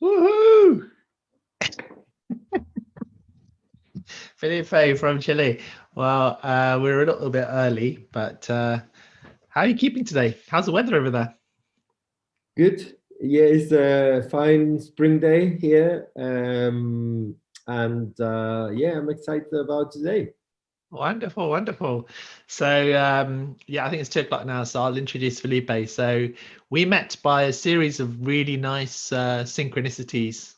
Woohoo! Felipe from Chile. Well, we're a little bit early, but how are you keeping today? How's the weather over there? Good. Yeah, it's a fine spring day here. And yeah, I'm excited about today. Wonderful, wonderful. So, yeah, I think it's 2 o'clock now, so I'll introduce Felipe. So, we met by a series of really nice synchronicities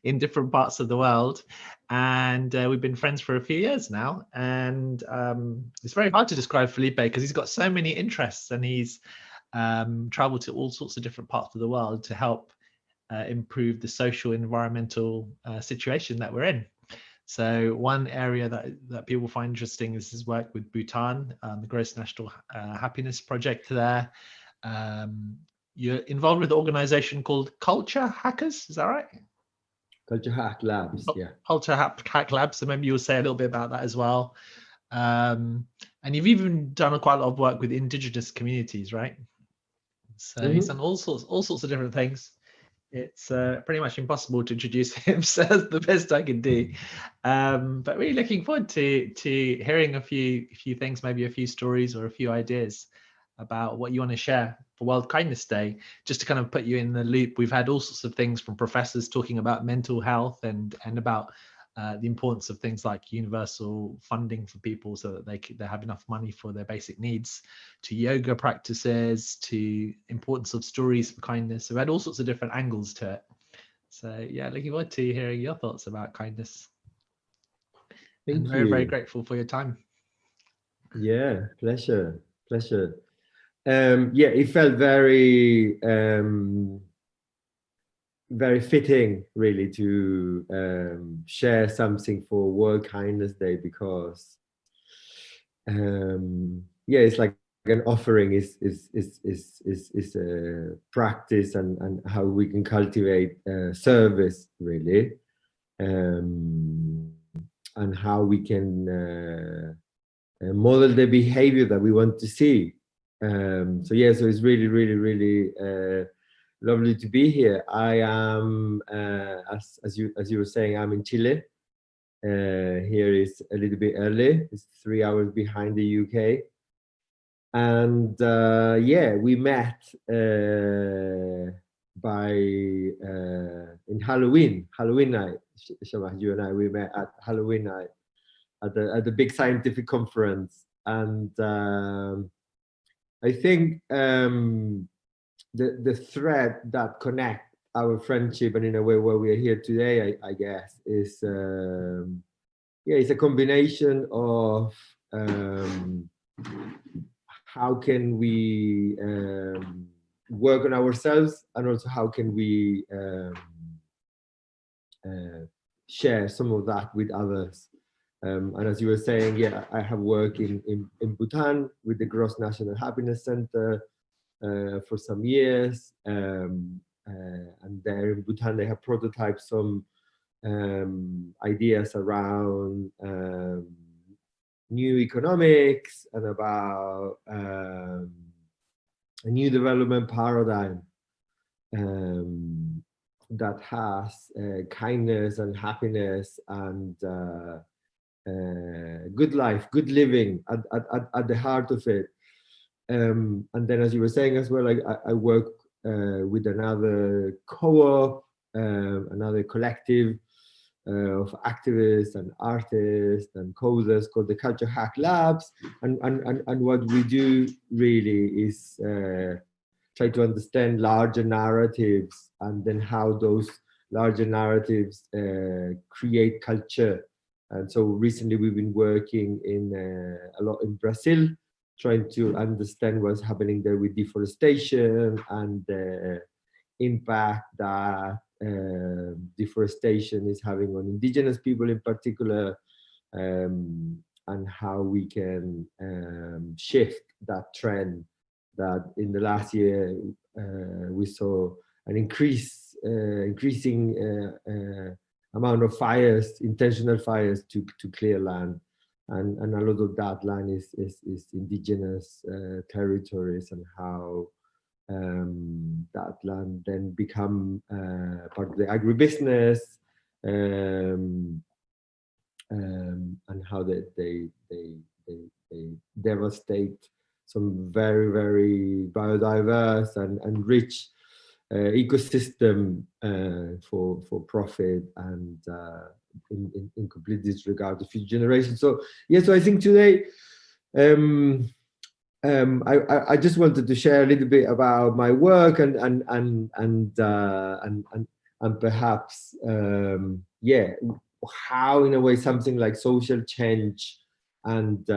in different parts of the world. And we've been friends for a few years now. And it's very hard to describe Felipe because he's got so many interests and he's traveled to all sorts of different parts of the world to help improve the social environmental situation that we're in. So one area that people find interesting is his work with Bhutan, the Gross National Happiness Project there. Um, you're involved with an organization called Culture Hackers, is that right? Culture Hack Labs, yeah. Culture Hack Lab. So maybe you'll say a little bit about that as well. And you've even done quite a lot of work with indigenous communities, right? So he's Hmm. done all sorts of different things. It's pretty much impossible to introduce him, so that's the best I can do. But really looking forward to hearing a few things, maybe a few stories or a few ideas about what you want to share for World Kindness Day. Just to kind of put you in the loop, we've had all sorts of things from professors talking about mental health and about the importance of things like universal funding for people so that they have enough money for their basic needs, to yoga practices, to importance of stories for kindness. So we had all sorts of different angles to it. So yeah, looking forward to hearing your thoughts about kindness. And Thank very, very you. grateful for your time. Yeah, pleasure, pleasure. Yeah, it felt very fitting, really, to share something for World Kindness Day because yeah, it's like an offering is a practice and how we can cultivate service, really, and how we can model the behavior that we want to see. So yeah, so it's really lovely to be here. I am, as you were saying, I'm in Chile. Here is a little bit early. It's 3 hours behind the UK. And yeah, we met by in Halloween night. Shamash, you and I, we met at Halloween night at the big scientific conference. And I think the thread that connect our friendship and in a way where we are here today, I guess, is yeah, it's a combination of how can we work on ourselves and also how can we uh, share some of that with others. And as you were saying, yeah, I have worked in Bhutan with the Gross National Happiness Center for some years. And there in Bhutan, they have prototyped some ideas around new economics and about a new development paradigm that has kindness and happiness and good life, good living at the heart of it. And then, as you were saying as well, I work with another co-op, another collective of activists and artists and coders called the Culture Hack Labs. And what we do really is try to understand larger narratives and then how those larger narratives create culture. And so recently we've been working in a lot in Brazil, trying to understand what's happening there with deforestation and the impact that deforestation is having on indigenous people in particular, and how we can shift that trend that in the last year we saw an increasing amount of fires, intentional fires to clear land. And a lot of that land is indigenous territories, and how that land then become part of the agribusiness, and how they devastate some very, very biodiverse and rich ecosystem for profit, and in complete disregard of future generations. So yeah, so I think today I just wanted to share a little bit about my work and perhaps yeah, how in a way something like social change and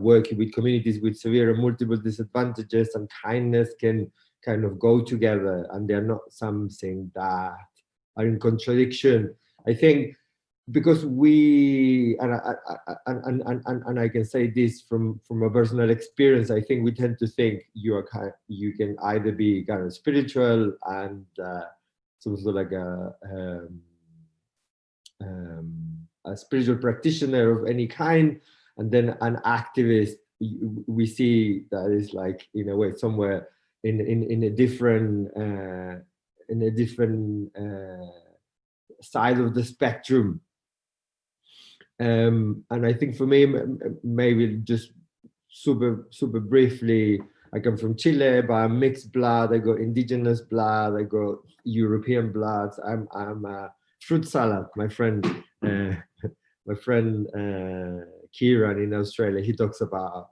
working with communities with severe and multiple disadvantages and kindness can kind of go together, and they're not something that are in contradiction. I think because we and I can say this from a personal experience, I think we tend to think you can either be kind of spiritual and sort of like a spiritual practitioner of any kind, and then an activist. We see that is like in a way somewhere in a different side of the spectrum. And I think for me, maybe just super briefly, I come from Chile, but I'm mixed blood. I got indigenous blood. I got European blood. I'm a fruit salad. My friend Kieran in Australia, he talks about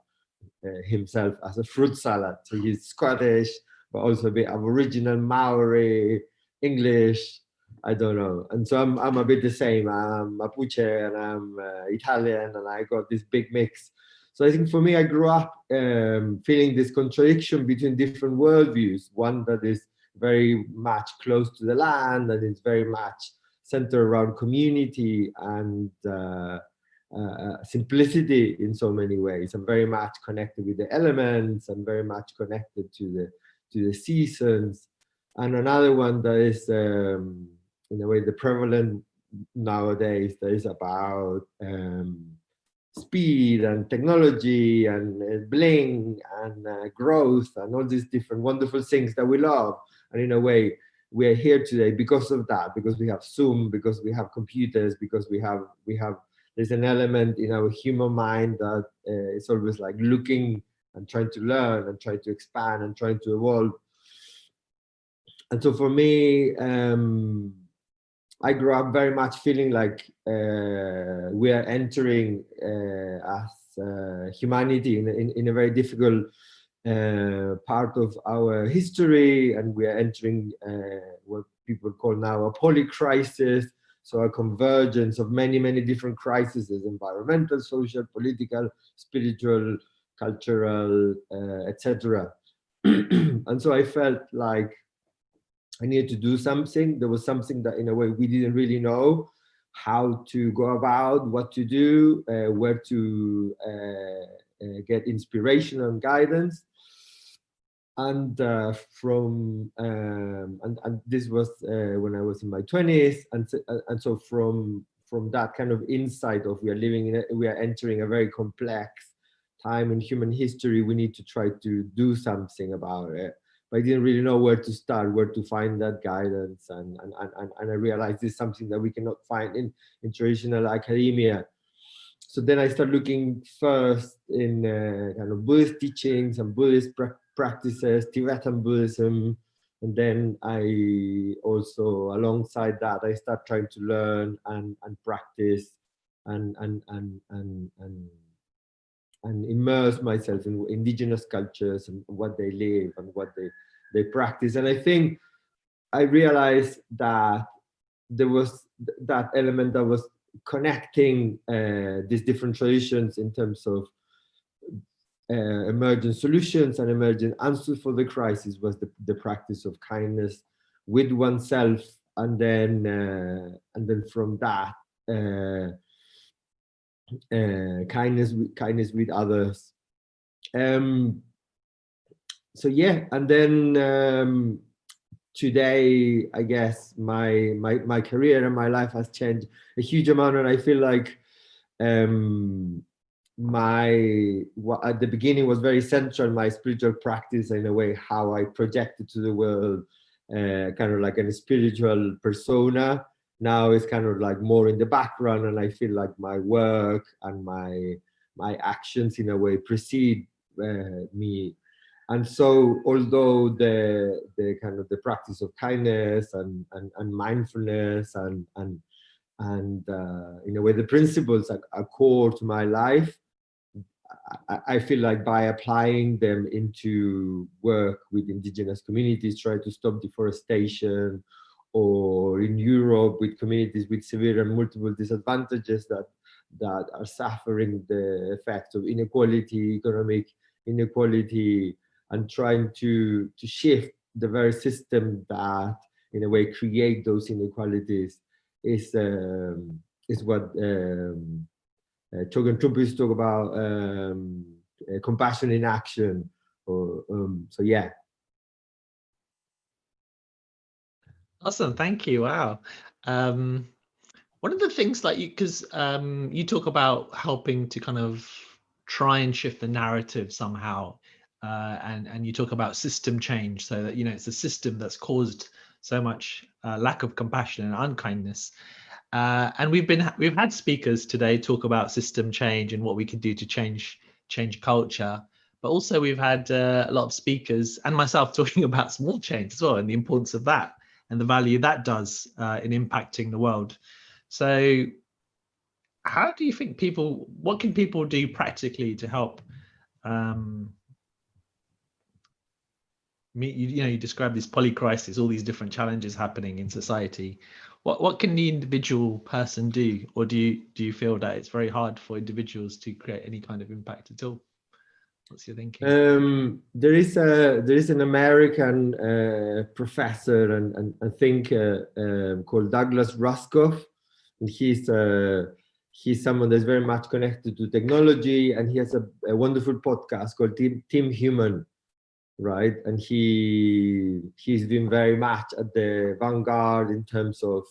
himself as a fruit salad. So he's Scottish, but also a bit Aboriginal, Maori, English. I don't know. And so I'm a bit the same. I'm Mapuche and I'm Italian, and I got this big mix. So I think for me, I grew up feeling this contradiction between different worldviews. One that is very much close to the land, and is very much centered around community and simplicity in so many ways. I'm very much connected with the elements. I'm very much connected to the seasons. And another one that is in a way the prevalent nowadays, that is about speed and technology and bling and growth and all these different wonderful things that we love. And in a way, we are here today because of that, because we have Zoom, because we have computers, because we have there's an element in our human mind that is always like looking and trying to learn and trying to expand and trying to evolve. And so for me, I grew up very much feeling like we are entering as humanity in a very difficult part of our history, and we are entering what people call now a polycrisis, so a convergence of many different crises: environmental, social, political, spiritual, cultural, etc. And so I felt like I needed to do something. There was something that in a way we didn't really know how to go about, what to do, where to get inspiration and guidance. And this was when I was in my 20s, and so from that kind of insight of we are entering a very complex time in human history, we need to try to do something about it. But I didn't really know where to start, where to find that guidance, and I realized this is something that we cannot find in traditional academia. So then I started looking first in kind of Buddhist teachings and Buddhist practices, Tibetan Buddhism, and then I also, alongside that, I start trying to learn and practice and immerse myself in indigenous cultures and what they live and what they practice. And I think I realized that there was that element that was connecting these different traditions in terms of emergent solutions and emergent answers for the crisis, was the practice of kindness with oneself, and then from that kindness with others. So yeah, and then today, I guess my career and my life has changed a huge amount, and I feel like at the beginning was very central, my spiritual practice, in a way, how I projected to the world, kind of like a spiritual persona. Now it's kind of like more in the background, and I feel like my work and my actions in a way precede me. And so, although the kind of the practice of kindness and mindfulness and in a way the principles are core to my life, I feel like by applying them into work with indigenous communities, try to stop deforestation, or in Europe with communities with severe and multiple disadvantages that are suffering the effects of inequality, economic inequality, and trying to shift the very system that in a way create those inequalities is what Chogan Trumpis talk about, compassion in action. Or, so yeah. Awesome, thank you. Wow. One of the things, like, because you talk about helping to kind of try and shift the narrative somehow, and you talk about system change, so that, you know, it's a system that's caused so much lack of compassion and unkindness. And we've had speakers today talk about system change and what we can do to change culture. But also we've had a lot of speakers and myself talking about small change as well, and the importance of that and the value that does in impacting the world. So how do you think what can people do practically to help meet, you know, you describe this polycrisis, all these different challenges happening in society. What can the individual person do? Or do you feel that it's very hard for individuals to create any kind of impact at all? What's your thinking? There is an American professor and thinker called Douglas Rushkoff, and he's someone that's very much connected to technology, and he has a wonderful podcast called Team Human, right? And he's been very much at the vanguard in terms of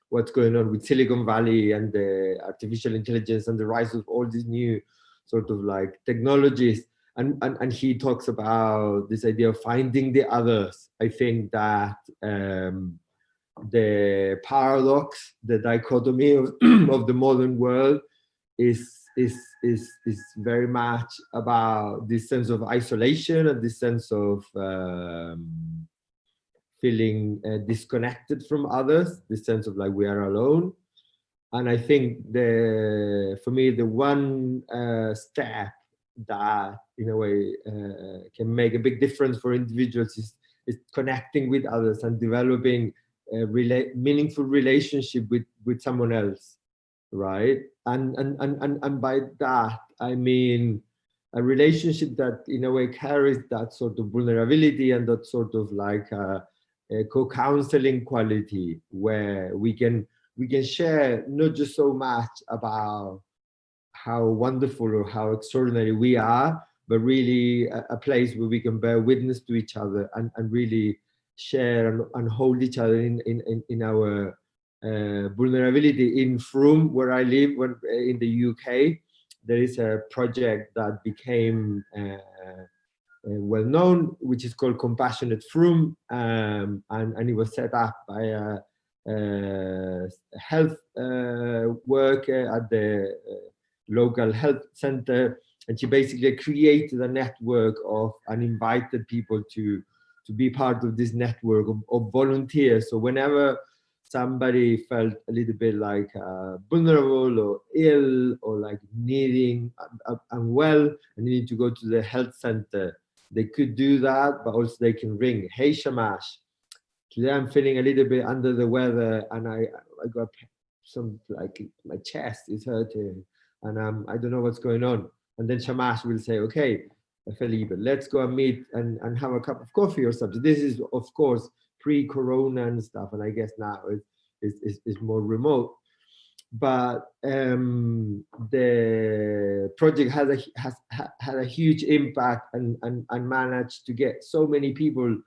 what's going on with Silicon Valley and the artificial intelligence and the rise of all these new sort of like technologies. And he talks about this idea of finding the others. I think that the paradox, the dichotomy of, of the modern world is very much about this sense of isolation and this sense of feeling disconnected from others, this sense of like we are alone. And I think for me, the one step that in a way can make a big difference for individuals is connecting with others and developing a meaningful relationship with someone else, right? And by that I mean a relationship that in a way carries that sort of vulnerability and that sort of like a co-counseling quality, where we can share not just so much about how wonderful or how extraordinary we are, but really a place where we can bear witness to each other and really share and hold each other in our vulnerability. In Frome, where I live, in the UK, there is a project that became well known, which is called Compassionate Frome, and it was set up by a health worker at the local health center, and she basically created a network of and invited people to be part of this network of volunteers. So whenever somebody felt a little bit like vulnerable or ill or like needing unwell and need to go to the health center, they could do that, but also they can ring, "Hey Shamash, today I'm feeling a little bit under the weather and I got some, like my chest is hurting and I don't know what's going on." And then Shamash will say, "Okay, Felipe, let's go and meet and have a cup of coffee or something." This is of course pre-corona and stuff, and I guess now it's more remote. But the project has had a huge impact and managed to get so many people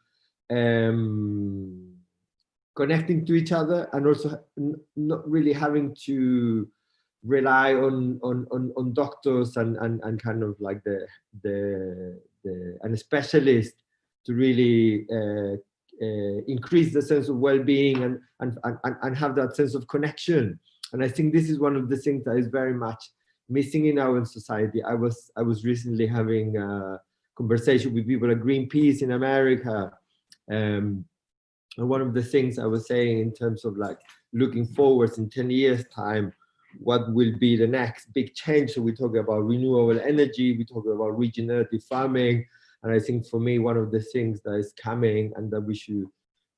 connecting to each other, and also not really having to rely on doctors and kind of like the and a specialist to really increase the sense of well-being and have that sense of connection. And I think this is one of the things that is very much missing in our society. I was recently having a conversation with people at Greenpeace in America, and one of the things I was saying in terms of like looking forwards in 10 years time, what will be the next big change? So we talk about renewable energy, we talk about regenerative farming. And I think for me, one of the things that is coming and that we should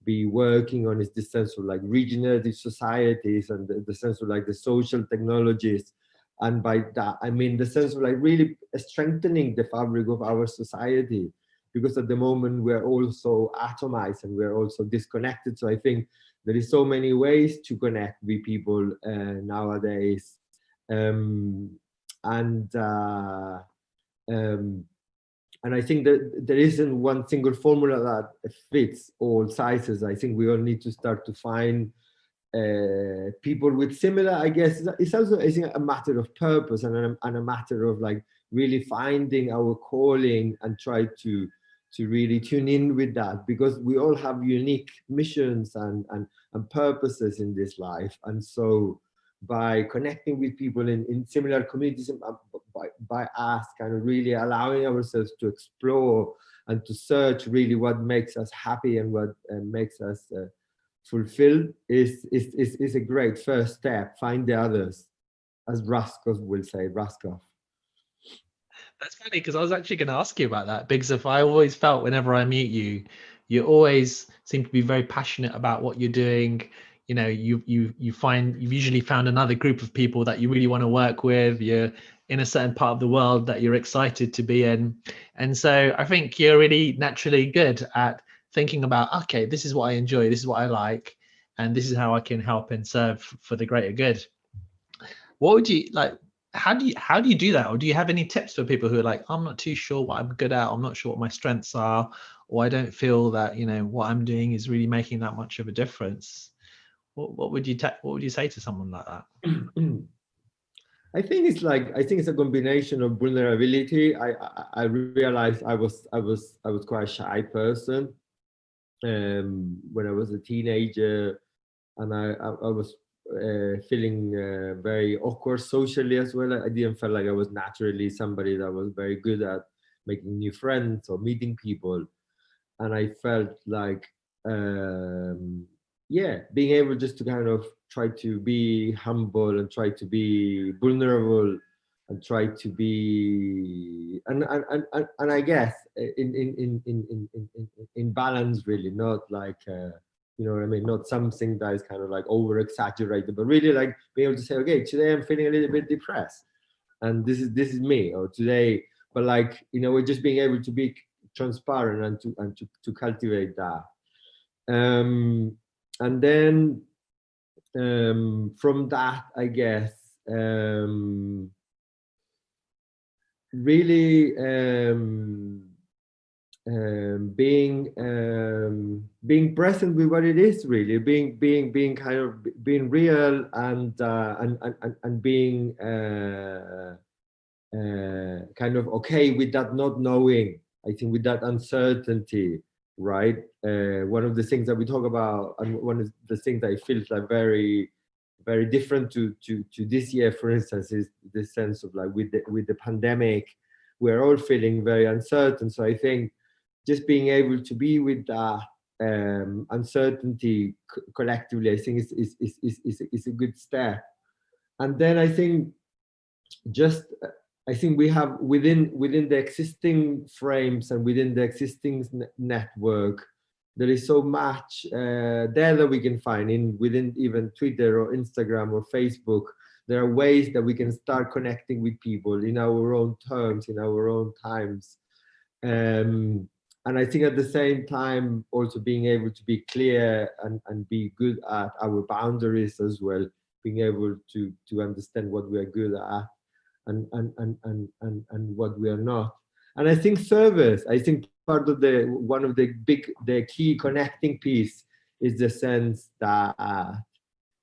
be working on is the sense of like regenerative societies and the sense of like the social technologies. And by that, I mean the sense of like really strengthening the fabric of our society, because at the moment we're also atomized and we're also disconnected. So I think there is so many ways to connect with people nowadays, and I think that there isn't one single formula that fits all sizes. I think we all need to start to find people with similar, I guess it's also, I think, a matter of purpose and a matter of like really finding our calling and try to really tune in with that, because we all have unique missions and purposes in this life. And so by connecting with people in similar communities, by us kind of really allowing ourselves to explore and to search really what makes us happy and what makes us fulfilled is a great first step. Find the others, as Raskov will say, Raskov. That's funny, because I was actually going to ask you about that, because if I always felt whenever I meet you, you always seem to be very passionate about what you're doing. You know, you've usually found another group of people that you really want to work with. You're in a certain part of the world that you're excited to be in. And so I think you're really naturally good at thinking about, okay, this is what I enjoy, this is what I like, and this is how I can help and serve for the greater good. What would you like? How do you do that? Or do you have any tips for people who are like, I'm not too sure what I'm good at, I'm not sure what my strengths are, or I don't feel that, you know, what I'm doing is really making that much of a difference? What would you say to someone like that? I think it's a combination of vulnerability. I realized I was quite a shy person when I was a teenager, and I was feeling very awkward socially as well. I didn't feel like I was naturally somebody that was very good at making new friends or meeting people, and I felt like being able just to kind of try to be humble and try to be vulnerable and try to be and I guess in balance, really, not like you know what I mean, not something that is kind of like over exaggerated, but really like being able to say, okay, today I'm feeling a little bit depressed and this is me, or today, but like, you know, we're just being able to be transparent and to cultivate that. And then from that, I guess, really being present with what it is, really being kind of being real and being kind of okay with that not knowing. I think with that uncertainty, right? One of the things that we talk about, and one of the things that I feel like very, very different to this year, for instance, is this sense of like with the pandemic, we're all feeling very uncertain. So I think just being able to be with that uncertainty collectively, I think is a good step. And then I think just I think we have within the existing frames and within the existing network, there is so much there that we can find within even Twitter or Instagram or Facebook. There are ways that we can start connecting with people in our own terms, in our own times. And I think at the same time, also being able to be clear and be good at our boundaries as well, being able to understand what we are good at and what we are not. And I think service, I think part of one of the key connecting piece is the sense that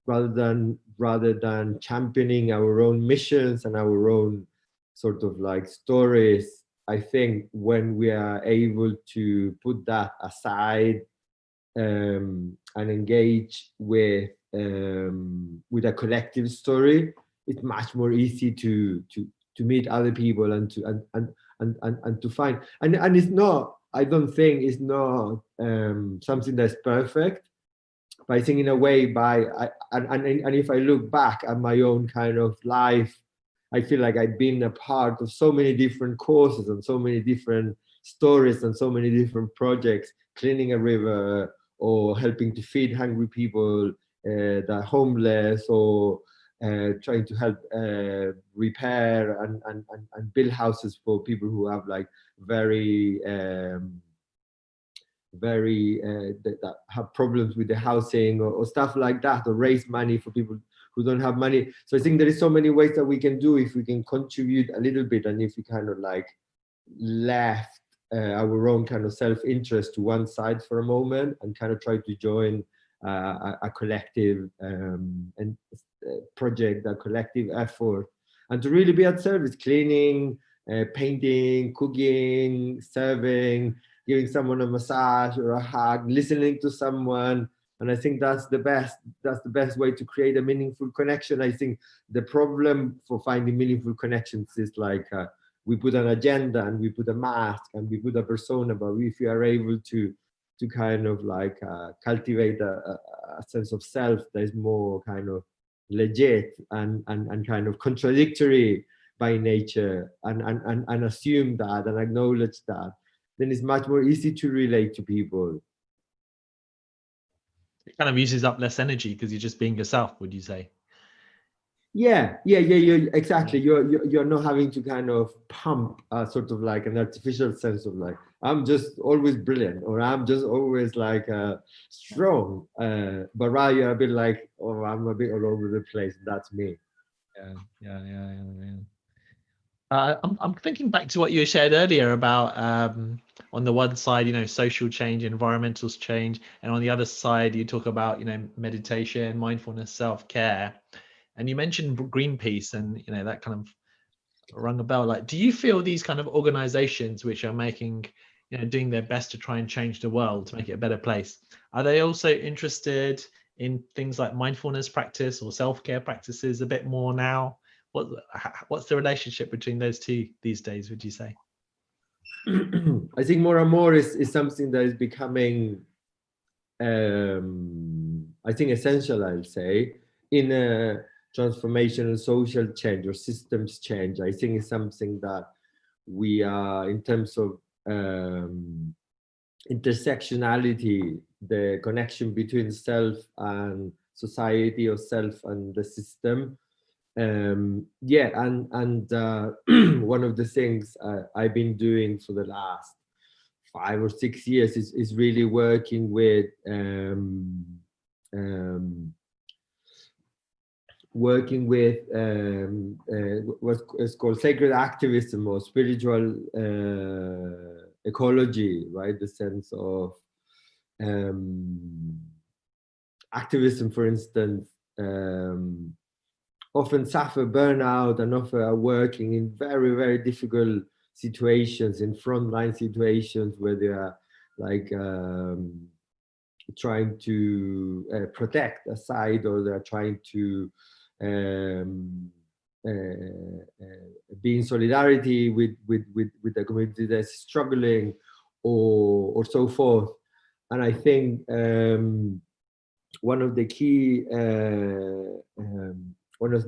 rather than championing our own missions and our own sort of like stories. I think when we are able to put that aside, and engage with a collective story, it's much more easy to meet other people and to find, and it's not, I don't think it's not something that's perfect, but I think in a way and if I look back at my own kind of life, I feel like I've been a part of so many different causes and so many different stories and so many different projects, cleaning a river or helping to feed hungry people that are homeless, or trying to help repair and build houses for people who have like very that have problems with the housing, or stuff like that, or raise money for people who don't have money. So I think there is so many ways that we can do if we can contribute a little bit, and if we kind of like left our own kind of self-interest to one side for a moment and kind of try to join a collective and project, a collective effort, and to really be at service, cleaning, painting, cooking, serving, giving someone a massage or a hug, listening to someone. And I think that's the best way to create a meaningful connection. I think the problem for finding meaningful connections is like we put an agenda and we put a mask and we put a persona, but if you are able to kind of like cultivate a sense of self that is more kind of legit and kind of contradictory by nature, and assume that and acknowledge that, then it's much more easy to relate to people. It kind of uses up less energy because you're just being yourself, would you say? Yeah, you're exactly. You're not having to kind of pump sort of like an artificial sense of like, I'm just always brilliant, or I'm just always like strong, but rather you're a bit like, oh, I'm a bit all over the place. That's me. Yeah. I'm thinking back to what you shared earlier about on the one side, social change, environmental change, and on the other side, you talk about, meditation, mindfulness, self-care, and you mentioned Greenpeace, and that kind of rung a bell. Like, do you feel these kind of organizations which are making, doing their best to try and change the world to make it a better place, are they also interested in things like mindfulness practice or self-care practices a bit more now? What's the relationship between those two these days, would you say? I think more and more is something that is becoming, I think, essential, I'll say, in a transformational social change or systems change. I think it's something that we are, in terms of intersectionality, the connection between self and society, or self and the system. And one of the things I've been doing for the last 5 or 6 years is really working with what's called sacred activism, or spiritual ecology, right? The sense of activism, for instance, often suffer burnout and often are working in very, very difficult situations, in frontline situations where they are like trying to protect a site, or they're trying to be in solidarity with the community that's struggling, or so forth. And I think one of the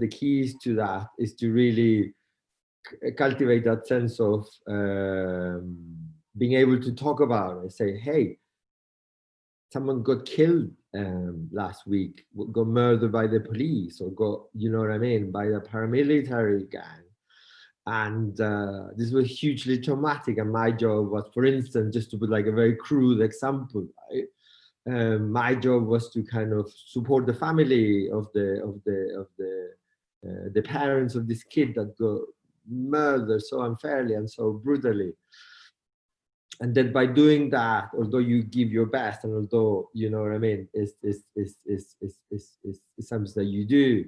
keys to that is to really cultivate that sense of being able to talk about it. Say, hey, someone got killed last week, got murdered by the police, or got, you know what I mean, by a paramilitary gang. And this was hugely traumatic. And my job was, for instance, just to put like a very crude example, right? My job was to kind of support the family of the parents of this kid that got murdered so unfairly and so brutally. and then by doing that, although you give your best, and although, you know what I mean, is something that you do,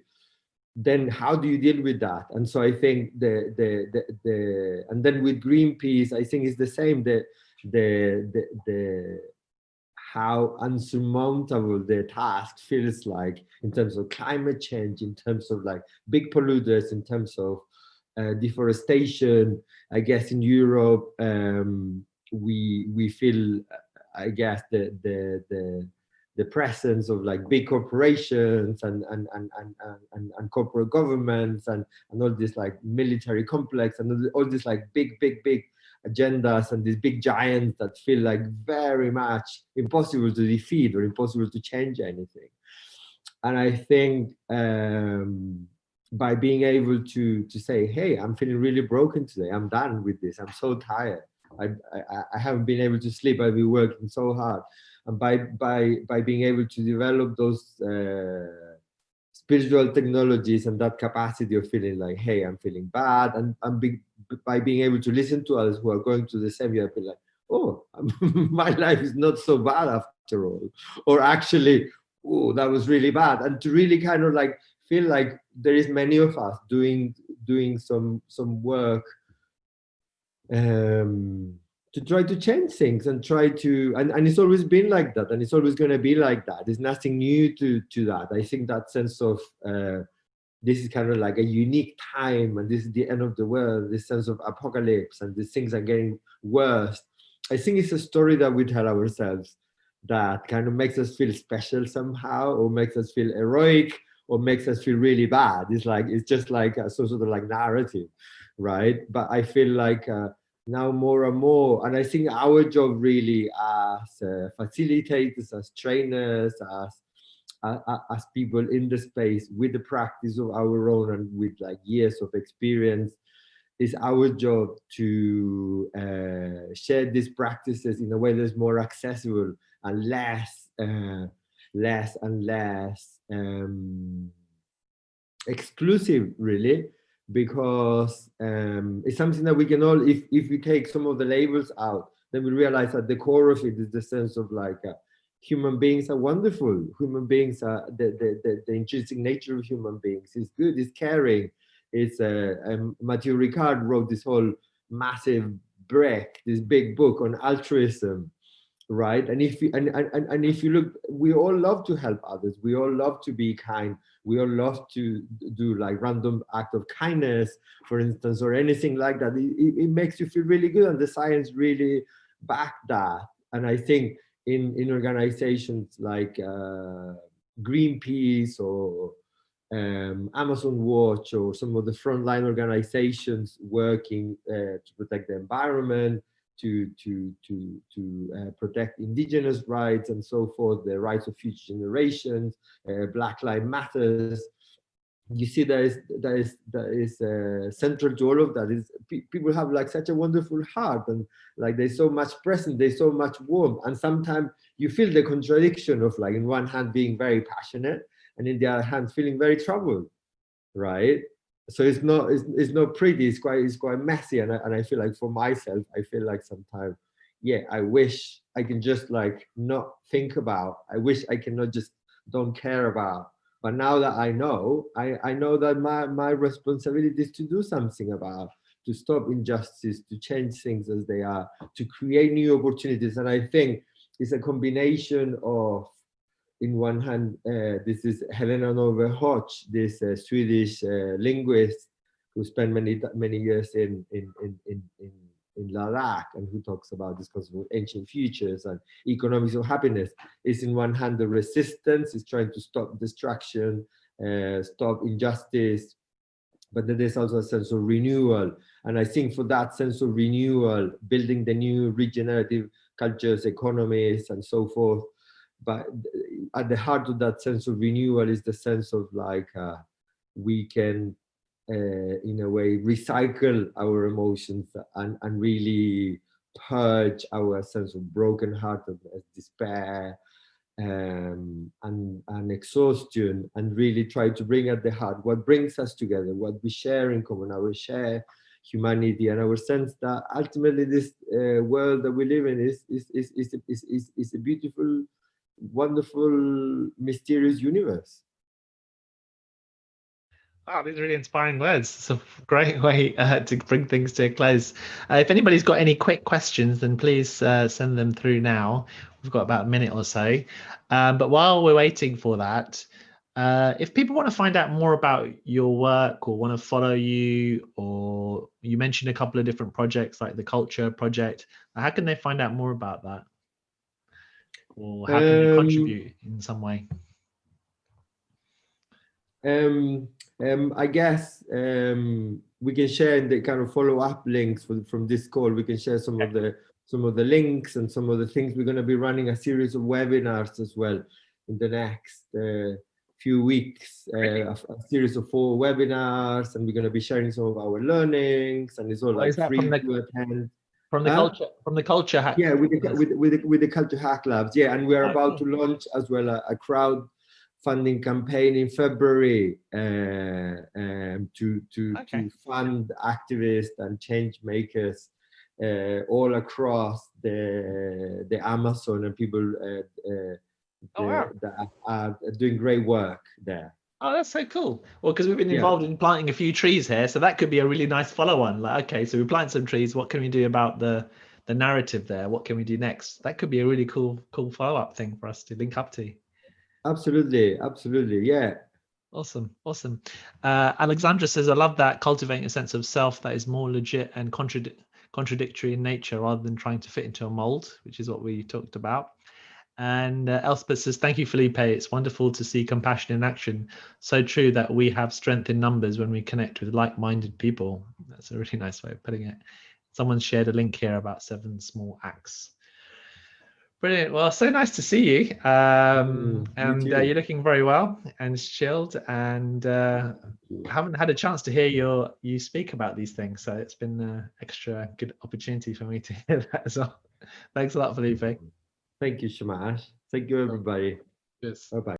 then how do you deal with that? And so I think the and then with Greenpeace, I think it's the same. The how unsurmountable the task feels like in terms of climate change, in terms of like big polluters, in terms of deforestation. I guess in Europe, we feel, I guess, the presence of like big corporations and corporate governments and all this like military complex and all this like big agendas and these big giants that feel like very much impossible to defeat or impossible to change anything. And I think by being able to say, hey, I'm feeling really broken today, I'm done with this, I'm so tired, I haven't been able to sleep, I've been working so hard. And by being able to develop those spiritual technologies and that capacity of feeling like, hey, I'm feeling bad, and by being able to listen to others who are going through the same, you feel like, oh, my life is not so bad after all, or actually, oh, that was really bad. And to really kind of like feel like there is many of us doing some work to try to change things and try to, and it's always been like that, and it's always going to be like that. There's nothing new to that. I think that sense of this is kind of like a unique time, and this is the end of the world, this sense of apocalypse, and these things are getting worse. I think it's a story that we tell ourselves that kind of makes us feel special somehow, or makes us feel heroic, or makes us feel really bad. It's like, it's just like a sort of like narrative, right? But I feel like now more and more, and I think our job really as facilitators, as trainers, as people in the space with the practice of our own and with like years of experience, is our job to share these practices in a way that's more accessible and less and less exclusive, really, because it's something that we can all, if we take some of the labels out, then we realize that the core of it is the sense of like human beings are wonderful. Human beings are the intrinsic nature of human beings is good, is caring. It's Mathieu Ricard wrote this whole massive break, this big book on altruism, right? And if you and if you look, we all love to help others, we all love to be kind, we all love to do like random act of kindness, for instance, or anything like that. It makes you feel really good, and the science really back that. And I think in organizations like Greenpeace or Amazon Watch, or some of the frontline organizations working to protect the environment, to protect indigenous rights and so forth, the rights of future generations, Black Lives Matters. You see, that is central to all of that is people have like such a wonderful heart, and like there's so much presence, there's so much warmth, and sometimes you feel the contradiction of like in one hand being very passionate, and in the other hand feeling very troubled, right? So it's not pretty, it's quite messy. And I feel like for myself, I feel like sometimes, yeah, I wish I can just like not think about, I wish I can not just don't care about. But now that I know, I know that my responsibility is to do something about, to stop injustice, to change things as they are, to create new opportunities. And I think it's a combination of, in one hand, this is Helena Nove Hodge, this Swedish linguist who spent many years in Ladakh, and who talks about this concept of ancient futures and economics of happiness. Is in one hand the resistance, is trying to stop destruction, stop injustice, but then there's also a sense of renewal. And I think for that sense of renewal, building the new regenerative cultures, economies, and so forth, but at the heart of that sense of renewal is the sense of like we can in a way recycle our emotions and really purge our sense of brokenheartedness, despair, and exhaustion, and really try to bring at the heart what brings us together, what we share in common, our share humanity and our sense that ultimately this world that we live in is a beautiful, wonderful, mysterious universe. Wow, these are really inspiring words. It's a great way to bring things to a close. If anybody's got any quick questions, then please send them through now. We've got about a minute or so. But while we're waiting for that, if people want to find out more about your work or want to follow you, or you mentioned a couple of different projects like the Culture Project, how can they find out more about that? Or how can they contribute in some way? I guess we can share in the kind of follow-up links from this call. We can share some of the links and some of the things. We're going to be running a series of webinars as well in the next few weeks. A series of 4 webinars, and we're going to be sharing some of our learnings. And it's all like free to attend. From the culture hack. Yeah, with the Culture Hack Labs. Yeah, and we are about to launch as well a crowdfunding campaign in February to fund activists and change makers all across the Amazon, and people that are doing great work there. Oh, that's so cool. Well, because we've been involved in planting a few trees here, so that could be a really nice follow-on. Like, okay, so we plant some trees. What can we do about the narrative there? What can we do next? That could be a really cool follow-up thing for us to link up to. Absolutely, yeah. Awesome. Alexandra says, I love that, cultivating a sense of self that is more legit and contradictory in nature rather than trying to fit into a mold, which is what we talked about. And Elspeth says, thank you, Felipe. It's wonderful to see compassion in action. So true that we have strength in numbers when we connect with like-minded people. That's a really nice way of putting it. Someone shared a link here about 7 small acts. Brilliant. Well, so nice to see you. And you're looking very well and chilled, and haven't had a chance to hear you speak about these things. So it's been an extra good opportunity for me to hear that as well. Thanks a lot, Felipe. Thank you, Shamash. Thank you, everybody. Yes. Bye-bye.